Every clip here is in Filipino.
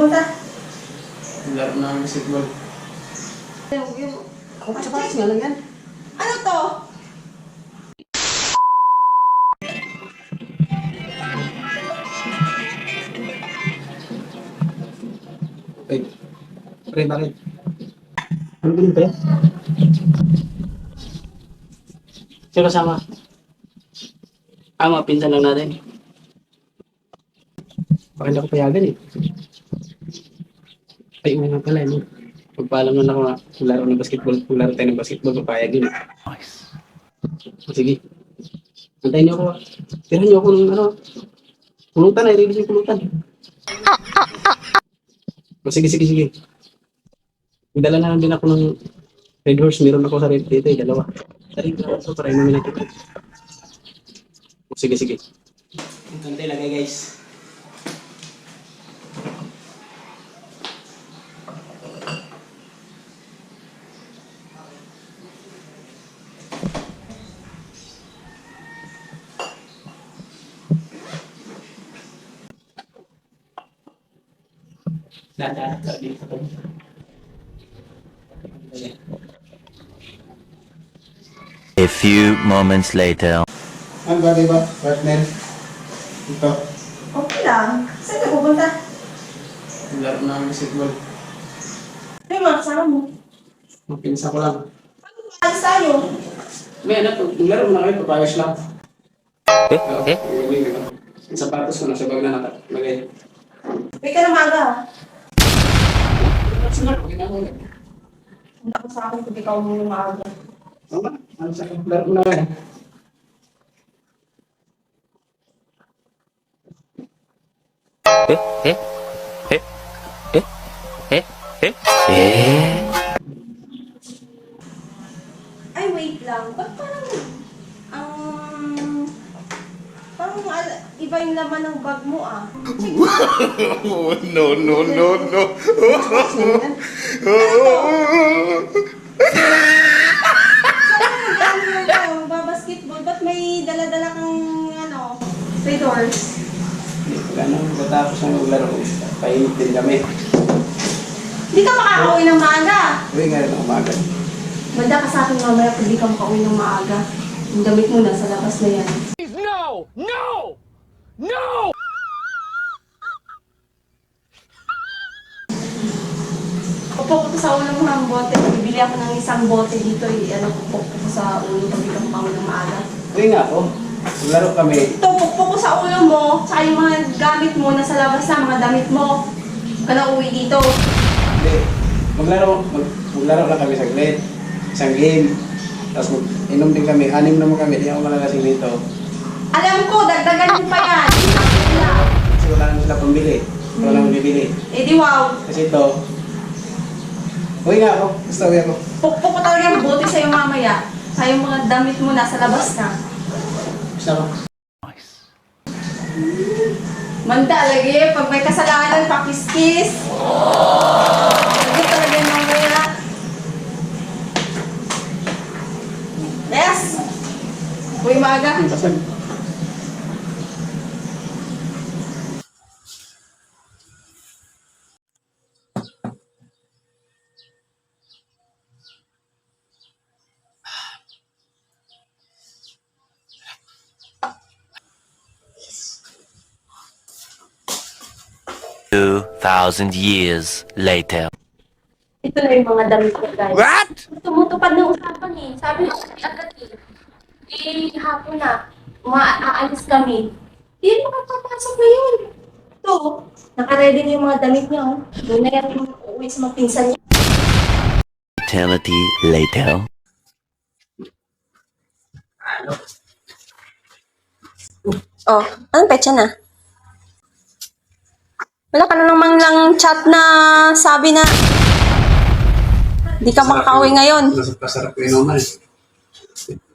pupunta? Laro na ang basketball. Ako pa sa nga lang yan. Ano to? Ay, pre, bakit? Ano ganun, pre? Sino kasama? Mga pinsan lang natin. Bakit ako payagan eh? Ay, nga pala, no? Pagpaalam na ako nga, laro ng basketball, kung laro tayo ng basketball, papayag yun. Nice. Sige. Antayin niyo ako. Tirahan niyo ako ng ano. Pulutan, narinig yung pulutan. Sige, sige, sige. Dala na lang din ako ng Red Horse. Meron ako sa red dito, dalawa. Tari ko ito para inumin natin. Sige, sige. Antay lagay, guys. Dada, dito. A few moments later. Ano ba, diba, partner? Ito. Okay lang. Saan ka pupunta? Laro na ang basketball. Ano yung mga kasama mo? Mapinsa ko lang. Ano alis tayo? May ano to, laro na kayo, papayos lang. Eh? Yung sapatos ko nasa bag na nakalagay. Wait ka na maaga. Laro, ginagawa. Hindi ako sa akin kung ikaw muna maaga. Ano ba? Ano sa laro na kayo? Ay, wait lang. Ba't parang, iba yung laman ng bag mo ah. Check mo. Oh, no, no, no, no. Saan mo ka magbabasketball? Ba't may dala-dala kang, Red Horse? Wala nang matapos na maglaro. Painit din kami. Hindi ka makakauwi ng maaga. Uwi nga rin ang umaga. Banda ka sa akin mamaya kung di ka makauwi ng maaga. Yung damit mo nasa labas na yan. No! No! No! Pupok ko sa ulo mo ng bote. Bibili ako ng isang bote dito. Pupok ko sa ulo pag di ka makauwi ng maaga. Uwi nga ako. Maglaro kami. Ito, pupok ko sa ulo mo. Tsaka yung mga gamit mo nasa labas na, mga damit mo. Huwag ka na uwi dito. Hindi. Maglaro lang kami saglit. Isang game. Tapos inom din kami. 6 naman kami. Di ako malalasing dito. Alam ko, dagdagan mo pa yan. Hindi na. Kasi wala naman sila pambili. Wala naman bibili. Eh di wow. Kasi ito. Uwi nga ako. Gusto uwi ako. Pukpok ko talaga yung bote sa'yo mamaya. Sa yung mga damit mo nasa labas na. Gusto ako. Manda, lagi. Pag may kasalanan, pakiskis. Lagi talaga yung mamaya. Yes! Uy, maaga. Basag. Thousand years later. Ito na yung mga damit ko, guys. What? Tumutupad ng usapan eh. Sabi ko agad eh. Hapon na. Aalis kami. Hindi makapapasok na yun. Ito, nakaready na yung mga damit niya. Oh. Doon na yan uuwi sa mga pinsan niya. Eternity later. Oh, anong petsa na? Wala ka na namang lang chat na sabi na di ka makakauwi ngayon. Masarap ko yun naman eh.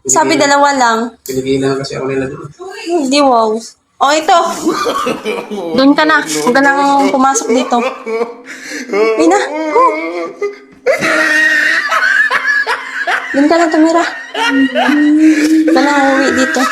Sabi dalawa lang. Pinigilan kasi ako nila doon. Hindi wow. Oh, ito. Doon ka na. Huwag ka nang pumasok dito. Ay na. Doon ka na tumira. Huwag ka nang uuwi dito.